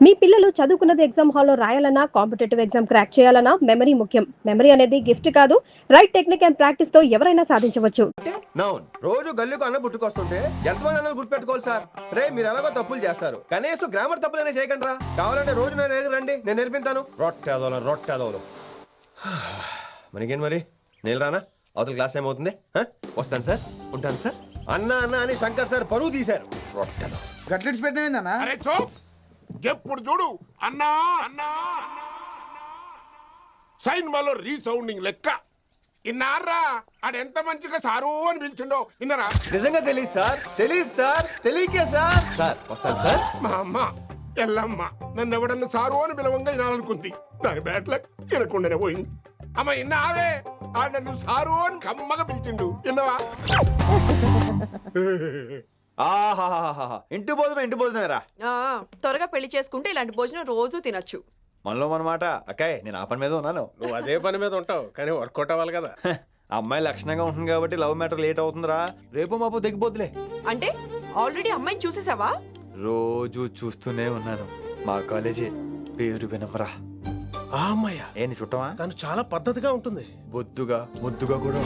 మీ పిల్లలు చదువుకున్నది ఎగ్జామ్ హాల్లో రాయాలన్నా కాంపిటేటివ్ ఎగ్జామ్ క్రాక్ చేయాలన్నా మెమరీ ముఖ్యం. మెమరీ అనేది గిఫ్ట్ కాదు, రైట్ టెక్నిక్ అండ్ ప్రాక్టీస్ తో ఎవరైనా సాధించవచ్చు. రోజు గల్లీకు అన్న పుట్టుకొస్తుంటే ఎంతమంది అన్నలు గుర్తుపెట్టుకోవాలి సార్? రే మీరు ఎలాగో తప్పులు చేస్తారు, కనీసం గ్రామర్ తప్పులైనా చేయకండి రా. కావాలంటే రోజు నా దగ్గర రండి, నేను నేర్పిస్తాను. రొట్టెదోలు మనకేంటి మరి? నేను రానా? అవతల క్లాస్ ఏమవుతుంది? వస్తాను సార్, ఉంటాను సార్. అన్న అన్న అని శంకర్ సార్ పరువు తీశారు. రొట్టెదో గట్లెట్స్ పెట్టినా ఎప్పుడు చూడు అన్నా అన్నా సైన్ బాలో రీసౌండింగ్ లెక్క. ఇన్నారా ఆడెంత మంచిగా సారు అని పిలిచిండో ఇన్నరా? నిజంగా తెలియదు సార్, తెలియకే సార్. సార్ వస్తాను సార్. మా అమ్మ ఎల్లమ్మ నన్ను ఎవడన్నా సారు అని పిలవంగా వినాలనుకుంది. దాని బ్యాట్లక్ వినకుండానే పోయింది. అమ్మ ఇన్నావే ఆడ నన్ను సారు అని కమ్మగా పిలిచిండు, విన్నవా? ఇంటి భోజనం రా. త్వరగా పెళ్లి చేసుకుంటే ఇలాంటి భోజనం రోజు తినొచ్చు. మనలో మనమాట. అక్కాయ్ నేను ఆ పని మీద ఉన్నాను. నువ్వు అదే పని మీద ఉంటావు, కానీ వర్కౌట్ అవ్వాలి కదా. అమ్మాయి లక్షణంగా ఉంటుంది కాబట్టి లవ్ మ్యాటర్ లేట్ అవుతుందిరా. రేపు మాపు దిగిపోతులే. అంటే ఆల్రెడీ అమ్మాయిని చూసేసావా? రోజు చూస్తూనే ఉన్నాను. మా కాలేజీ పేరు వినమరా. ఆ అమ్మాయ ఏంటి చుట్టమా? తను చాలా పద్ధతిగా ఉంటుంది, బొద్దుగా ముద్దుగా కూడా.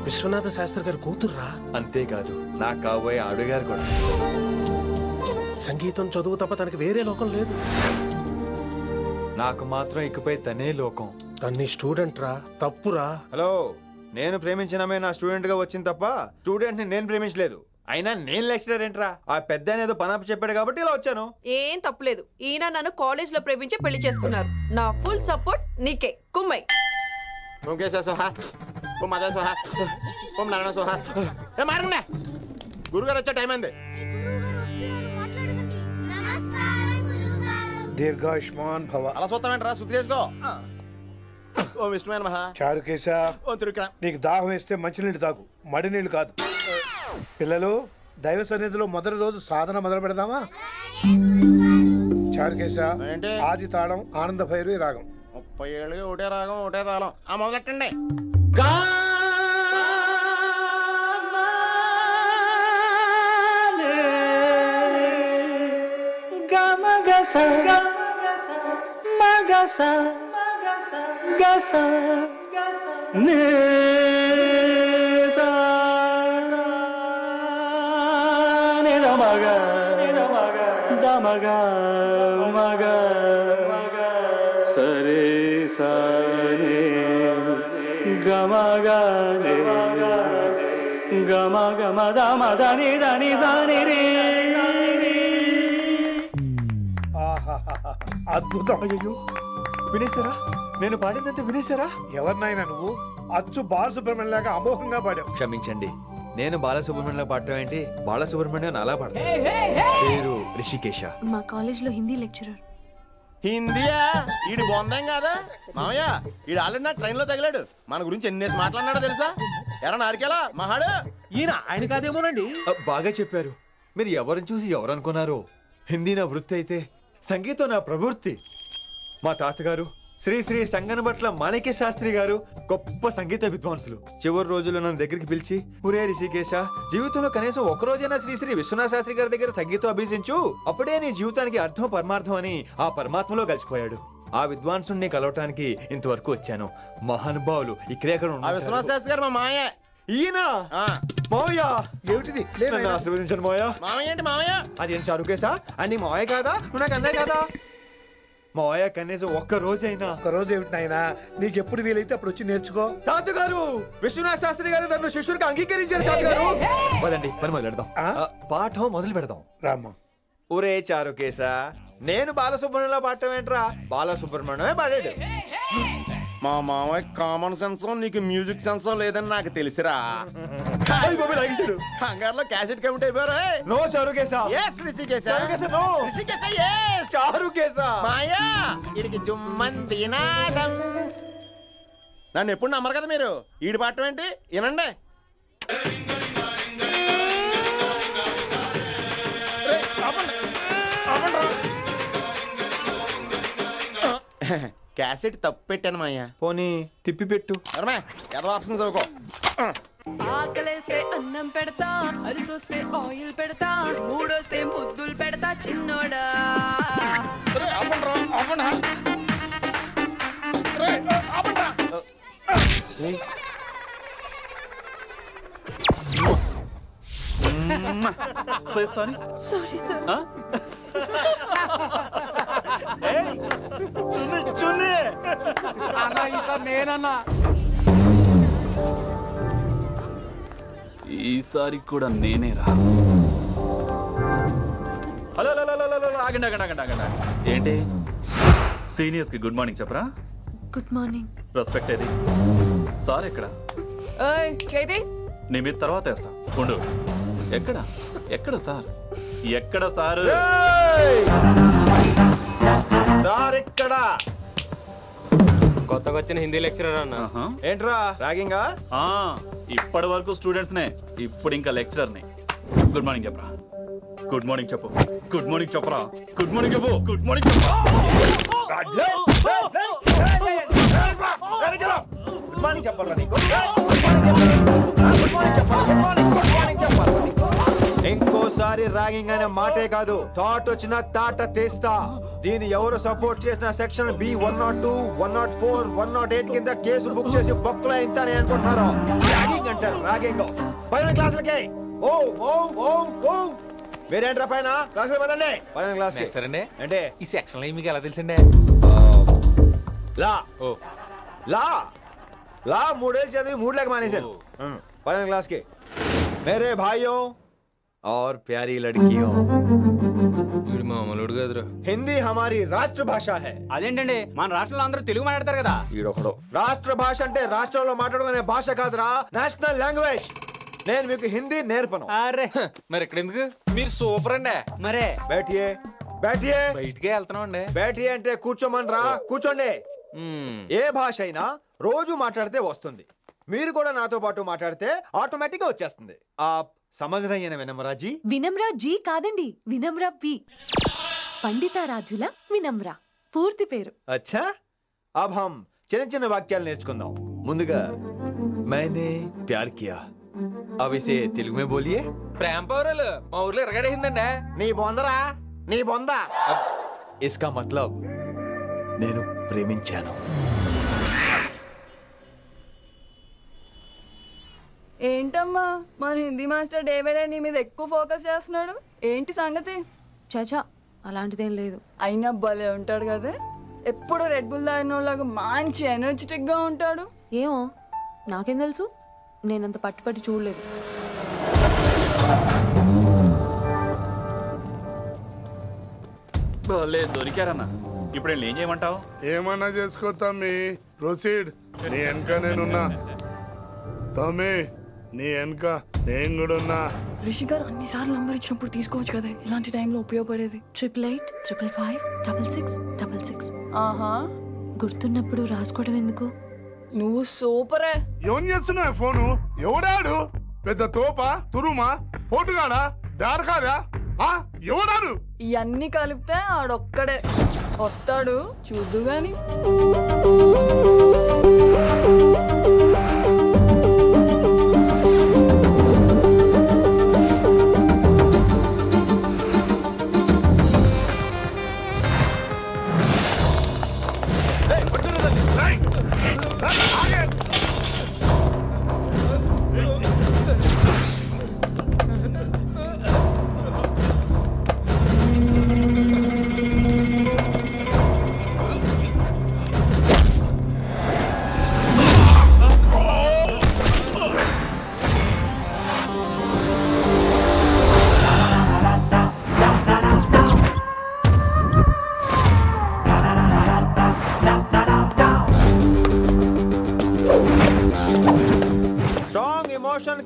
విశ్వనాథ శాస్త్రి గారి కూతుర్రా. అంతేకాదు నా కాబోయే ఆడుగారు కూడా. సంగీతం చదువు తప్ప తనకి వేరే లోకం లేదు. నాకు మాత్రం ఇకపై తనే లోకం. తన్ని స్టూడెంట్ రా, తప్పురా. హలో, నేను ప్రేమించినమే నా స్టూడెంట్ గా వచ్చింది తప్ప స్టూడెంట్ ని నేను ప్రేమించలేదు. అయినా నేను లెక్చరర్ ఏంట్రా? ఆ పెద్ద ఏదో పనాపు చెప్పాడు కాబట్టి ఇలా వచ్చాను. ఏం తప్పులేదు. ఈయన నన్ను కాలేజ్ లో ప్రేమించి పెళ్లి చేసుకున్నారు. నా ఫుల్ సపోర్ట్ నీకే. కుమ్మై గురుగారు వచ్చే టైం అయింది. దీర్ఘాయుష్మాన్ భవ. అలా చూస్తామంటారా? శుద్ధి చేసుకో. ఓ విష్ణుమైన మహా చారుకేశ, ఓ తిరుక్రా. నీకు దాహం వేస్తే మంచినీళ్ళు తాగు, మడి నీళ్ళు కాదు. పిల్లలు, దైవ సన్నిధిలో మొదటి రోజు సాధన మొదలు పెడదామా? చారుకేశ, ఏంటి? ఆది తాళం ఆనంద భైరవి రాగం. 30 ఏళ్ళుగా ఒకటే రాగం ఒకటే తాళం. మొదలెట్టండి. సరే సరే గమ గమ గమ దమ దని దని దని రే. అద్భుతం. అయ్యో, వినేశారా? నేను పాడిందంటే వినేశారా? ఎవరినైనా నువ్వు అచ్చు బాలసుబ్రహ్మణ్యం లాగా అమోఘంగా పాడావు. క్షమించండి, నేను బాలసుబ్రహ్మణ్యంలో పాడటం ఏంటి? బాలసుబ్రహ్మణ్యం అలా పాడతాను. పేరు రిషికేశ. మా కాలేజ్ లో హిందీ లెక్చరర్. హిందీయా? ఈడు బొందేం కాదా మామయ్య? ఈడు ఆల్రెడీ నా ట్రైన్ లో తగిలాడు. మన గురించి ఎన్నేసి మాట్లాడినాడో తెలుసా? ఎరా నారికేలా మహాడు. ఈయన ఆయన కాదేమోనండి. బాగా చెప్పారు. మీరు ఎవరిని చూసి ఎవరు అనుకున్నారు? హిందీ నా వృత్తి అయితే సంగీతం నా ప్రవృత్తి. మా తాతగారు శ్రీ శ్రీ సంగనబట్ల మాణిక్య శాస్త్రి గారు గొప్ప సంగీత విద్వాంసులు. చివరి రోజుల్లో నన్ను దగ్గరికి పిలిచి, ఒరే రిషికేశ, జీవితంలో కనీసం ఒక రోజైనా శ్రీ శ్రీ విశ్వనాథ శాస్త్రి గారి దగ్గర సంగీతం అభ్యసించు, అప్పుడే నీ జీవితానికి అర్థం పరమార్థం అని ఆ పరమాత్మలో కలిసిపోయాడు. ఆ విద్వాంసుని కలవటానికి ఇంతవరకు వచ్చాను. మహానుభావులు ఇక్కడే విశ్వనాథ శాస్త్రి గారు మా మామయ్య. ఈయన మావయ్య. ఏమిటిది? నన్ను ఆశీర్వదించండి మావయ్య. మామయ్య ఏంటి మామయ్య? అదేం చారుకేశా? అని మావయ్య కాదా? నువ్వు నాకు అన్నాయి కదా. మావయ్య కనీసం ఒక్క రోజైనా. ఒక రోజు ఏమిటి నాయనా, నీకు ఎప్పుడు వీలైతే అప్పుడు వచ్చి నేర్చుకో. తాతగారు, విశ్వనాథ శాస్త్రి గారు నన్ను శిష్యుడికి అంగీకరించారు. తాతగారు పదండి, పని మొదలు పెడదాం. పాఠం మొదలు పెడదాం. రామ్మా. ఊరే చారుకేశా, నేను బాలసుబ్రహ్మణ్యంలో పాడటం ఏంట్రా? బాలసుబ్రహ్మణ్యమే పాడాడు. మా మామయ్య కామన్ సెన్స్ నీకు మ్యూజిక్ సెన్స్ లేదని నాకు తెలిసిరా. హంగార్లో క్యాసెట్ కమిట్ అయిపోయారు. నో చారుకేశా. మాయా వీడికి జుమ్మంది నాదం. నన్ను ఎప్పుడు నమ్మరు కదా మీరు. ఈడి పాడటం ఏంటి? వినండి. క్యాసెట్ తప్పు పెట్టాను మాయ్యా. పోనీ తిప్పి పెట్టు. ఏదో ఆప్షన్ చదువుకో. ఆకలేస్తే అన్నం పెడతా, అరిసొస్తే ఆయిల్ పెడతా, మూడోస్తే ముద్దులు పెడతా చిన్నోడా. say sorry? Sorry sir. Huh? Hey, చున్ని. ఈసారి కూడా నేనేరా. హలో ఆగండి. ఏంటి సీనియర్స్ కి గుడ్ మార్నింగ్ చెప్పరా? Good morning. రెస్పెక్ట్ ఏది? సార్ ఎక్కడ? ఏయ్ చేతి. నీ మీద తర్వాత వేస్తా ఉండు. ఎక్కడ సార్? ఎక్కడ సార్? సార్ ఇక్కడ కొత్తగా వచ్చిన హిందీ లెక్చరర్ అన్న. ఏంట్రా ర్యాగింగా? ఇప్పటి వరకు స్టూడెంట్స్ నే, ఇప్పుడు ఇంకా లెక్చరర్ ని. గుడ్ మార్నింగ్ చెప్పరా. గుడ్ మార్నింగ్ చెప్పు. గుడ్ మార్నింగ్ చెప్పరా. గుడ్ మార్నింగ్ చెప్పు. గుడ్ మార్నింగ్ చెప్పు. గుడ్ మార్నింగ్ చెప్పాలా నీకు? ఇంకోసారి ర్యాగింగ్ అనే మాటే కాదు, థాట్ వచ్చిన తాట తీస్తా. దీన్ని ఎవరు సపోర్ట్ చేసిన సెక్షన్ బి 102, 104, 108 కింద కేసు బుక్ చేసి బొక్కలో ఇంతానే అనుకుంటున్నారు. ర్యాగింగ్ అంటారు ర్యాగింగ్. పైన క్లాసులకి ఓ ఓ ఓ ఓ మీరేంట్రా పైన క్లాసులు పదండి. పైన క్లాస్ అంటే ఈ సెక్షన్ మీకు ఎలా తెలిసిండే? లా లా లా 3 ఏళ్ళు చదివి 3 లేక మానేశాను. పైన क्लास के मेरे भाइयों और प्यारी लड़कियों, మామూలుడు కదరా. हिंदी हमारी राष्ट्र भाषा है. అదేంటండి మన రాష్ట్రంలో అందరూ తెలుగు మాట్లాడతారు కదా. ఈడొకడు రాష్ట్ర భాష అంటే రాష్ట్రంలో మాట్లాడుకునే భాష కాదురా, నేషనల్ లాంగ్వేజ్. నేను మీకు హిందీ నేర్పను. అరే మరి ఇక్కడ ఎందుకు? మీరు సూపర్ అండి. మరే बैठिए बैठिए బయటికే వెళ్తున్నాం అండి. बैठिए అంటే కూర్చోమనరా, కూర్చోండి. ఏ భాష అయినా రోజు మాట్లాడితే వస్తుంది. మీరు కూడా నాతో పాటు మాట్లాడితే ఆటోమేటిక్ గా వచ్చేస్తుంది. आप समझ रही हैं विनम्रा जी? వినమ్రా జీ కాదండి, వినమ్రా వి. పండితారాధ్యుల వినమ్రా పూర్తి పేరు. अच्छा अब हम చిన్న చిన్న వాక్యాలు నేర్చుకుందాం. ముందుగా मैंने प्यार किया. अब इसे తెలుగు में बोलिए. ప్రేమ పౌరులు మా ఊర్లో ఎరగడేసిందండి. నీ బొందరా, నీ బొంద. इसका मतलब నేను ప్రేమించాను. ఏంటమ్మా మన Hindi master day by day నీ మీద ఎక్కువ ఫోకస్ చేస్తున్నాడు. ఏంటి సంగతి? చాచా అలాంటిదేం లేదు. అయినా భలే ఉంటాడు కదా, ఎప్పుడు రెడ్ బుల్ తాగినోళ్ళగా మంచి ఎనర్జెటిక్ గా ఉంటాడు. ఏమో నాకేం తెలుసు, నేనంత పట్టి చూడలేదు. దొరికారన్నా. ఇప్పుడు ఏం చేయమంటావు? ఏమన్నా చేసుకో తమ్మి, ప్రొసీడ్. నీ వెనక నేనున్నా తమ్మి, నీ వెనక నేను కూడా ఉన్నా. రిషి గారు అన్నిసార్లు నంబర్ ఇచ్చినప్పుడు తీసుకోవచ్చు కదా, ఇలాంటి టైంలో ఉపయోగపడేది. 8885556666. ఆహా, గుర్తున్నప్పుడు రాసుకోవడం ఎందుకు? నువ్వు సూపరే. ఏం చేస్తున్నావు ఫోను? ఎవడాడు? పెద్ద తోపా, తురుమా, పోటుగాడా, దారకారా? ఎవడాడు? ఇవన్నీ కలిపితే ఆడొక్కడే వస్తాడు, చూద్దు గాని.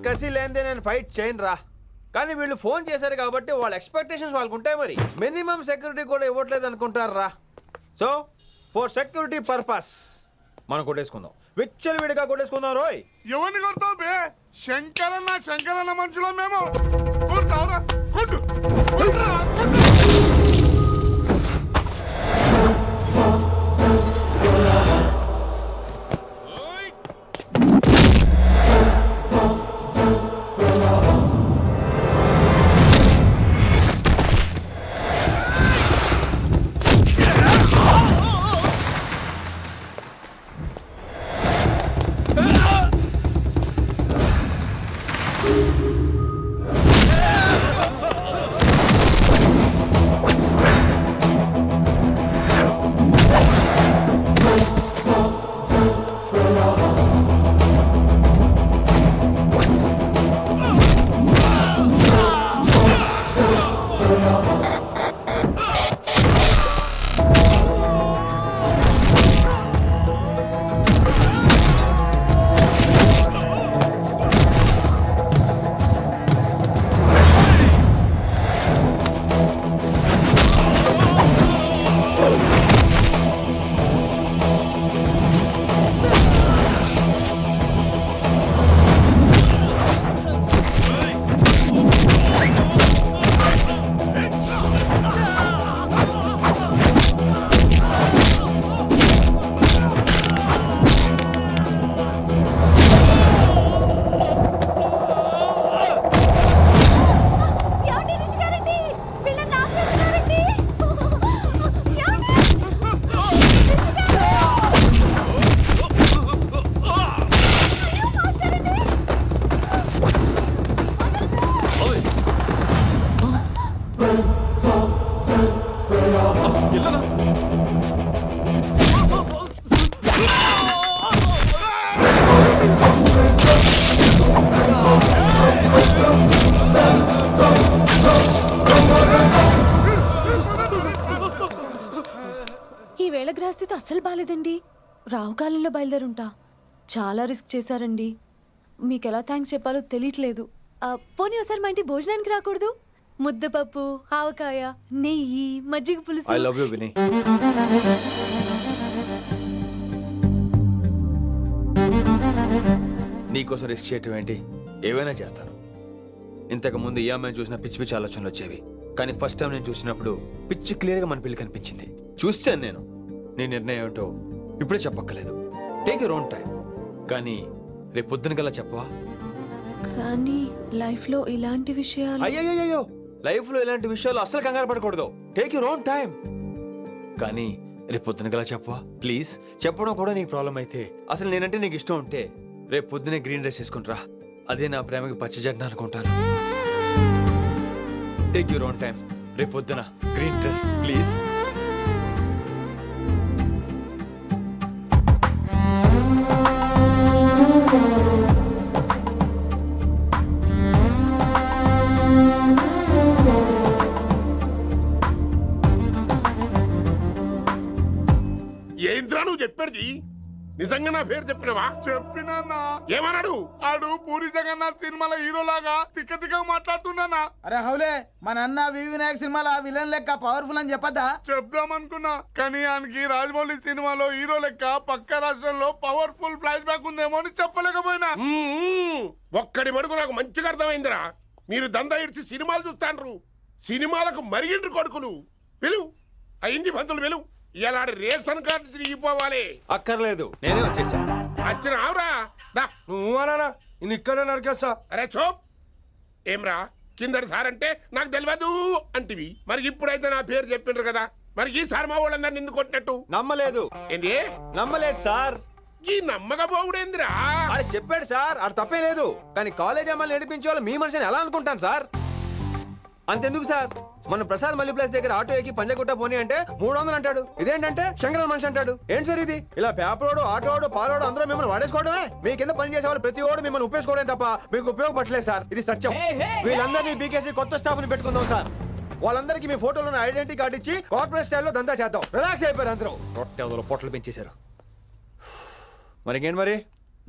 కసి లేనిదే నేను ఫైట్ చేయను రా. కానీ వీళ్ళు ఫోన్ చేశారు కాబట్టి వాళ్ళ ఎక్స్పెక్టేషన్స్ వాళ్ళకు ఉంటాయి. మరి మినిమం సెక్యూరిటీ కూడా ఇవ్వట్లేదు అనుకుంటారు రా. సో ఫర్ సెక్యూరిటీ పర్పస్ మనం కొట్టేసుకుందాం, విచ్చలు విడిగా కొట్టేసుకుందాం. రోయ్ ఎవరిని కొడతావు బే? శంకరన్న మనుషులో మేము. కొడతావురా, కొట్టు. గ్రహస్థితి అస్సలు బాలేదండి. రావుకాలంలో బయలుదేరుంటా. చాలా రిస్క్ చేశారండి. మీకు ఎలా థ్యాంక్స్ చెప్పాలో తెలియట్లేదు. పోనీ ఒకసారి మా ఇంటి భోజనానికి రాకూడదు? ముద్దపప్పు, ఆవకాయ, నెయ్యి, మజ్జిగ ఐ పులుసు. లవ్ యూ విని. నీకోసం రిస్క్ చేయటం ఏంటి? ఏవైనా చేస్తాను. ఇంతకు ముందు ఈ అమ్మాయిని చూసిన పిచ్చి పిచ్చి ఆలోచనలు వచ్చేవి, కానీ ఫస్ట్ టైం నేను చూసినప్పుడు పిచ్చి క్లియర్ గా మన పిల్లి కనిపించింది. చూశాను నేను. నీ నిర్ణయం ఏమిటో ఇప్పుడే చెప్పక్కర్లేదు. Take your own time. కానీ రేపు పొద్దున గల చెప్పవా? కానీ లైఫ్ లో ఇలాంటి విషయాలు. అయ్యో, లైఫ్ లో ఇలాంటి విషయాలు అసలు కంగారు పడకూడదు. Take your own time. కానీ రేపు పొద్దున గల చెప్పవా ప్లీజ్? చెప్పడం కూడా నీకు ప్రాబ్లం అయితే, అసలు నేనంటే నీకు ఇష్టం ఉంటే రేపు పొద్దునే గ్రీన్ డ్రెస్ వేసుకుంటారా. అదే నా ప్రేమకి పచ్చ జెండా అనుకుంటాను. Take your own time. రేపు పొద్దున గ్రీన్ డ్రెస్ ప్లీజ్. ఏంద్రా నువ్వు చెప్పేది? నిజంగా నా పేరు చెప్పినవా? చెప్పినా. ఏమన్నాడు? ఆడు పూరి జగన్నాథ్ సినిమాలో హీరోలాగా తిక్క తిక్క మాట్లాడుతున్నానా? అరే హౌలే, మన అన్న వినాయక్ సినిమాలో విలన్ లెక్క పవర్ఫుల్ అని చెప్పద్దా? చెప్దామనుకున్నా, కానీ ఆయనకి రాజమౌళి సినిమాలో హీరో లెక్క పక్క రాష్ట్రంలో పవర్ఫుల్ ఫ్లాష్ బ్యాక్ ఉందేమో అని చెప్పలేకపోయినా. ఒక్కడి మడుగు నాకు మంచిగా అర్థమైందిరా. మీరు దందా ఇడిచి సినిమాలు చూస్తాండ్రు, సినిమాలకు మరిగిండ్రు కొడుకులు. పిలువు అయింది పంతులు, పిలువు. ఇలా రేషన్ కార్డు తిరిగిపోవాలి. అక్కర్లేదు, నేనే వచ్చేసా. వచ్చిన ఆవురా. నువ్వు అనా నేను ఇక్కడే నరికేస్తా. అరే చోప్. ఏమ్రా కిందటి సార్ అంటే నాకు తెలియదు అంటివి, మరి ఇప్పుడైతే నా పేరు చెప్పిండ్రు కదా, మరి ఈ సార్ మా వాళ్ళందరినీ ఎందుకు కొట్టినట్టు? నమ్మలేదు. ఏంది? నమ్మలేదు సార్. ఈ నమ్మకపోవుడేందిరా? అది చెప్పాడు సార్, అది తప్పే లేదు. కానీ కాలేజ్ అమ్మాయిలు నడిపించే వాళ్ళు మీ మనిషిని ఎలా అనుకుంటాను సార్? అంతెందుకు సార్, మన ప్రసాద్ మల్లీప్లేస్ దగ్గర ఆటో ఎక్కి పంజగుట్ట పోనీ అంటే 300 అంటాడు. ఇదేంటంటే శంకరన్ మనిషి అంటాడు. ఏంటి సార్ ఇది? ఇలా పేపరోడు, ఆటోడు, పాలోడు అందరూ మిమ్మల్ని వాడేసుకోవడమే. మీ కింద పని చేసే వాళ్ళు ప్రతి ఓడు మిమ్మల్ని ఉపయోగించుకోవడం తప్ప మీకు ఉపయోగపడలేదు సార్. ఇది సత్యం. వీళ్ళందరినీ బీకేసి కొత్త స్టాఫ్ ని పెట్టుకుందాం సార్. వాళ్ళందరికీ మీ ఫోటోలను ఐడెంటిటీ కార్డు ఇచ్చి కార్పొరేట్ స్టైల్లో దందా చేద్దాం. రిలాక్స్ అయిపోయారు అందరూ. రొట్టె పొట్టలు పెంచేశారు. మరికేంటి మరి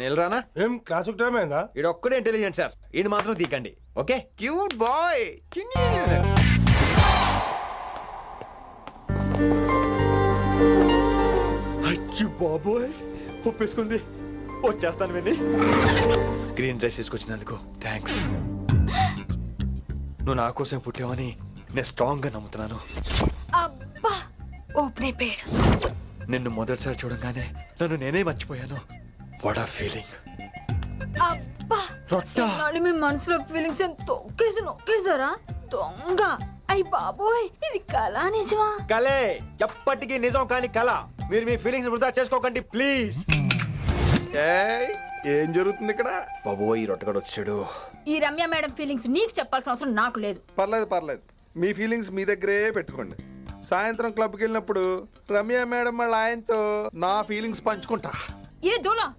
నేను రానా? ఏం క్లాస్ టైం అయిందా? ఈడు ఒక్కడే ఇంటెలిజెంట్ సార్, ఈయన మాత్రం తీకండి. ఓకే? Cute boy. అయ్యో బాబోయ్, ఒప్పేసుకుంది. వచ్చేస్తాను విని. గ్రీన్ డ్రెస్ తీసుకొచ్చినందుకు థ్యాంక్స్. నువ్వు నా కోసం పుట్టావని నేను స్ట్రాంగ్ గా నమ్ముతున్నాను. అబ్బా ఓపెన్ అయిపోయాడు. నిన్ను మొదటిసారి చూడంగానే నన్ను నేనే మర్చిపోయాను. వాట్ ఆ ఫీలింగ్. అబ్బా రొట్టా. మీ మనసులో ఫీలింగ్స్ తొక్కేసి నొక్కేసారా దొంగ? అయ్యి బాబోయ్, ఇది కళ నిజమా? కలే, ఎప్పటికీ నిజం కాని కళ. మీరు మీ ఫీలింగ్స్ వృధా చేసుకోకండి ప్లీజ్. ఏం జరుగుతుంది ఇక్కడ? బాబోయ్, ఈ రొట్టగడు వచ్చాడు. ఈ రమ్య మేడం ఫీలింగ్స్ నీకు చెప్పాల్సిన అవసరం నాకు లేదు. పర్లేదు, మీ ఫీలింగ్స్ మీ దగ్గరే పెట్టుకోండి. సాయంత్రం క్లబ్కి వెళ్ళినప్పుడు రమ్య మేడం వాళ్ళ ఆయనతో నా ఫీలింగ్స్ పంచుకుంటా. ఏ దూలం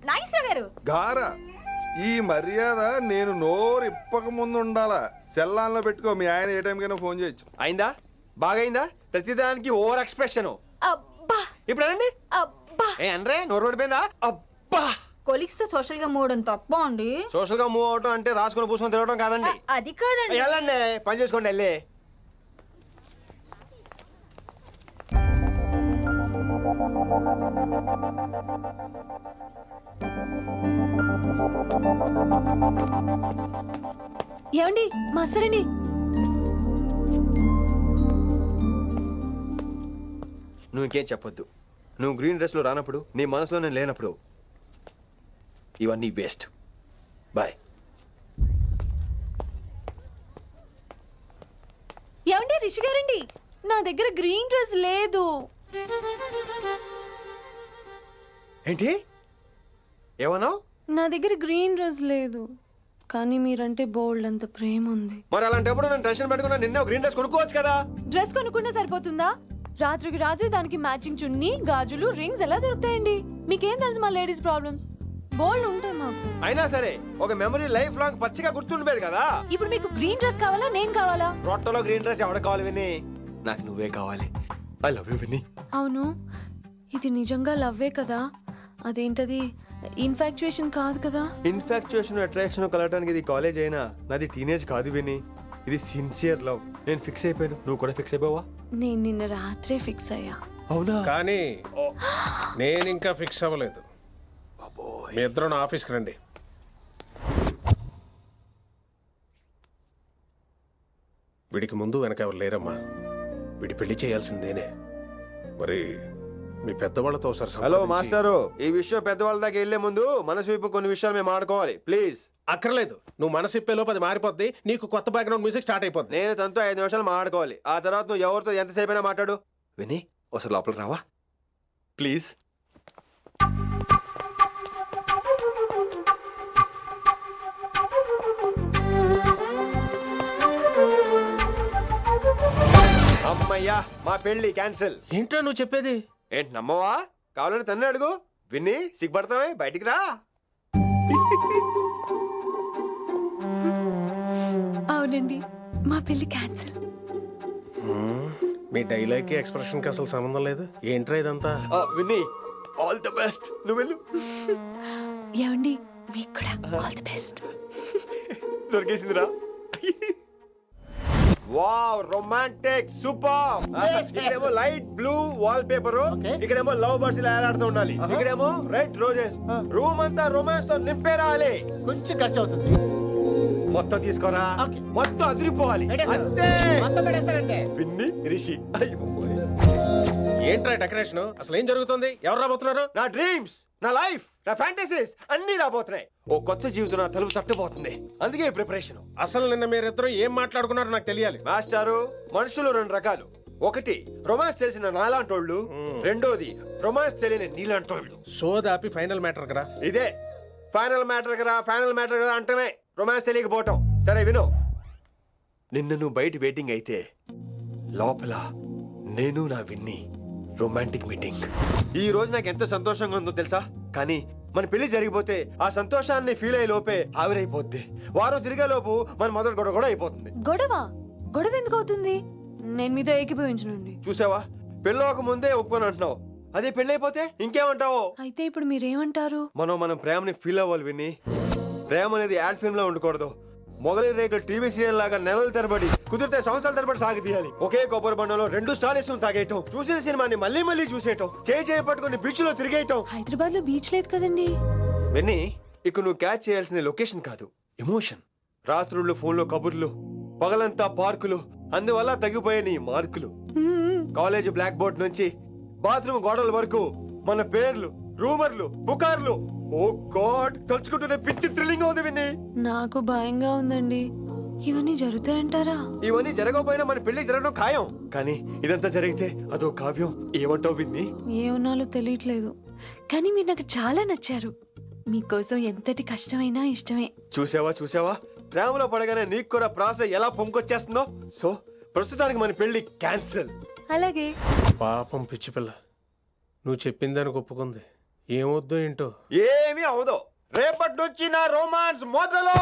నాగేశ్వర గారు గారా, ఈ మర్యాద నేను నోరు ఇప్పక ముందు ఉండాలా. సెల్లాన్లో పెట్టుకో, మీ ఆయన ఏ టైంకైనా ఫోన్ చేయొచ్చు. అయిందా? బాగైందా? ప్రతిదానికి ఓవర్ ఎక్స్ప్రెషన్. అబ్బా ఇప్పుడు అనండి. అబ్బా ఏ అనరే, నోరు పడిపోయిందా? అబ్బా. కొలిక్స్ తో సోషల్ గా మూవడం తప్ప అండి. సోషల్ గా మూవ్ అవటం అంటే రాసుకొని పూసుకొని తిరగడం కాదండి. అది కాదండి. వెళ్ళండి, పని చేసుకోండి వెళ్ళి. ఏమండి మాస్టర్ అండి? నువ్వు ఇంకేం చెప్పొద్దు. నువ్వు గ్రీన్ డ్రెస్ లో రానప్పుడు, నీ మనసులో నేను లేనప్పుడు ఇవన్నీ వేస్ట్. బాయ్. ఏమండి రిషి గారండి, నా దగ్గర గ్రీన్ డ్రెస్ లేదు. ఏంటి ఏమన్నావు? నా దగ్గర గ్రీన్ డ్రెస్ లేదు, కానీ మీరంటే బోల్డ్ అంత ప్రేమ ఉంది. మరి అలాంటప్పుడు నేను టెన్షన్ పెట్టుకున్నా, నిన్నే గ్రీన్ డ్రెస్ కొనుక్కోవచ్చు కదా. డ్రెస్ కొనుక్కుంటే సరిపోతుందా? రాత్రికి రాత్రి దానికి మ్యాచింగ్ చున్నీ, గాజులు, రింగ్స్ ఎలా దొరుకుతాయండి? మీకేం తెలుసు మా లేడీస్ ప్రాబ్లమ్స్? బోల్డ్ ఉంటాయి మాకు. అయినా సరే ఒక మెమరీ లైఫ్ లాంగ్ పచ్చిగా గుర్తుండిపోయేది కదా. ఇప్పుడు మీకు గ్రీన్ డ్రెస్ కావాలా, నేను కావాలా? రొట్టలో గ్రీన్ డ్రెస్ ఎవడ కావాలి విని? నాకు నువ్వే కావాలి. ఐ లవ్ యూ విని. అవును, ఇది నిజంగా లవ్వే కదా? అదేంటది ఇన్ఫాక్చుయేషన్ కాదు కదా? ఇన్ఫాక్చుయేషన్ అట్రాక్షన్ కలగడానికి ఇది కాలేజ్ అయినా నాది టీనేజ్ కాదు విని. ఇది సిన్సియర్ లవ్. నేను ఫిక్స్ అయిపోయాను. నువ్వు కూడా ఫిక్స్ అయిపోవా? నేను నిన్న రాత్రే ఫిక్స్ అయ్యా. అవునా? కానీ నేను ఇంకా ఫిక్స్ అవ్వలేదు. మీ ఇద్దరు నా ఆఫీస్కి రండి. వీడికి ముందు వెనక ఎవరు లేరమ్మా. వీడి పెళ్లి చేయాల్సిందేనే. మరి మీ పెద్దవాళ్ళతో ఒకసారి హలో సంప్రదించి- మాస్టారు, ఈ విషయం పెద్దవాళ్ళ దాకా వెళ్లే ముందు మనసు వైపు కొన్ని విషయాలు మేము ఆడుకోవాలి ప్లీజ్. అక్కర్లేదు. నువ్వు మనసు ఇప్పేలోపు అది మారిపోద్ది. నీకు కొత్త బ్యాక్గ్రౌండ్ మ్యూజిక్ స్టార్ట్ అయిపోద్ది. నేను తనతో 5 నిమిషాలు మాట్లాడుకోవాలి. ఆ తర్వాత నువ్వు ఎవరితో ఎంతసేపు అయినా మాట్లాడు. విని ఒకసారి లోపలికి రావా ప్లీజ్? అమ్మయ్యా, మా పెళ్లి క్యాన్సిల్. ఏంటో నువ్వు చెప్పేది? ఏంటి నమ్మవా? కావాలని తన్నే అడుగు. విన్ని సిగ్గుపడతావే, బయటికి రా. అవునండి, మా పెళ్లి క్యాన్సిల్. మీ డైలాగ్ కి ఎక్స్ప్రెషన్ కి అసలు సంబంధం లేదు. ఏంట్రా ఇదంతా? విన్ని ఆల్ ది బెస్ట్. నువ్వు వెళ్ళు. ఏమండి, మీకు కూడా ఆల్ ది బెస్ట్. దొరికేసిందిరా. Wow, romantic, super. ఇక్కడేమో లైట్ బ్లూ వాల్ పేపర్, ఇక్కడేమో లవ్ బర్డ్స్ ఇలా ఏలాడుతూ ఉండాలి, ఇక్కడేమో రెడ్ రోజెస్. రూమ్ అంతా రొమాన్స్ తో నింపే రావాలి. కొంచెం ఖర్చు అవుతుంది. మొత్తం తీసుకోరా. మొత్తం అదిరిపోవాలి. అంతే. విన్ని రిషి. ఏంట్రా డెకరేషన్? అసలు ఏం జరుగుతుంది? ఎవరు రాబోతున్నారు? నా డ్రీమ్స్, నా లైఫ్, నా ఫ్యాంటసీస్ అన్ని రాబోతున్నాయి. ఓ కొత్త జీవితం నా తలుపు తట్టబోతుంది. అందుకే ప్రిపరేషన్. అసలు నిన్న మీరిద్దరు ఏం మాట్లాడుకున్నారో నాకు తెలియాలి. మాస్టారు, మనుషులు 2 రకాలు. ఒకటి రొమాన్స్ తెలిసిన నాలాంటోళ్ళు, రెండోది రొమాన్స్ తెలియని నీలాంటోళ్ళు. సోదాపి ఫైనల్ మ్యాటర్ కదా. ఇదే ఫైనల్ మ్యాటర్ కదా. ఫైనల్ మ్యాటర్ కదా అంటమే రొమాన్స్ తెలియకపోవటం. సరే విను, నిన్న నువ్వు బయట వెయిటింగ్ అయితే లోపల నేను నా విన్ని రొమాంటిక్ మీటింగ్. ఈ రోజు నాకు ఎంత సంతోషంగా ఉందో తెలుసా? కానీ మన పెళ్లి జరిగిపోతే ఆ సంతోషాన్ని ఫీల్ అయ్యే లోపే ఆవిరైపోద్ది. వారం తిరిగే లోపు మన మొదటి గొడవ కూడా అయిపోతుంది. గొడవ ఎందుకు అవుతుంది? నేను మీతో ఏకీభవించనండి. చూసావా, పెళ్ళవక ముందే ఒప్పుకొని అంటున్నావు. అదే పెళ్ళైపోతే ఇంకేమంటావు? అయితే ఇప్పుడు మీరేమంటారు? మనం ప్రేమని ఫీల్ అవ్వాలి విని. ప్రేమ అనేది యాడ్ ఫిల్మ్ లో ఉండకూడదు. మొగలి రేకులు టీవీ సీరియల్ లాగా నెలల తరబడి, కుదిరితే సంవత్సరాల తరబడి సాగి తీయాలి. ఒకే కొబ్బరి బండలో 2 స్టార్స్ తాగేయటం, చూసిన సినిమాని మళ్ళీ మళ్ళీ చూసేయటం, చేయి పట్టుకుని బీచ్ లో తిరిగేయటం. హైదరాబాద్ లో బీచ్ లేదు కదండి. విన్ని, ఇక నువ్వు క్యాచ్ చేయాల్సిన లొకేషన్ కాదు, ఎమోషన్. రాత్రుళ్ళు ఫోన్ లో కబుర్లు, పగలంతా పార్కులు, అందువల్ల తగ్గిపోయే నీ మార్కులు. కాలేజ్ బ్లాక్ బోర్డ్ నుంచి బాత్రూమ్ గోడల వరకు మన పేర్లు, రూమర్లు, పుకార్లు. ఓ గాడ్, తలుచుకుంటూనే పిచ్చి థ్రిల్లింగ్ ఉంది విన్ని. నాకు భయంగా ఉందండి. ఇవన్నీ జరుగుతాయంటారా? ఇవన్నీ జరగకపోయినా మన పెళ్లి జరగడం ఖాయం. కానీ ఇదంతా జరిగితే అదో కావ్యం. ఏమంటావు విన్ని? ఏమన్నాలో తెలియట్లేదు, కానీ మీరు నాకు చాలా నచ్చారు. మీకోసం ఎంతటి కష్టమైనా ఇష్టమే. చూసావా, ప్రేమలో పడగానే నీకు కూడా ప్రాస ఎలా పొంగొచ్చేస్తుందో. సో ప్రస్తుతానికి మన పెళ్లి క్యాన్సిల్. అలాగే. పాపం పిచ్చి పిల్ల, నువ్వు చెప్పిందానికి ఒప్పుకుంది. ఏమొద్దు ఏంటో. ఏమీ అవదో. రేపటి నుంచి నా రొమాన్స్ మొదలు.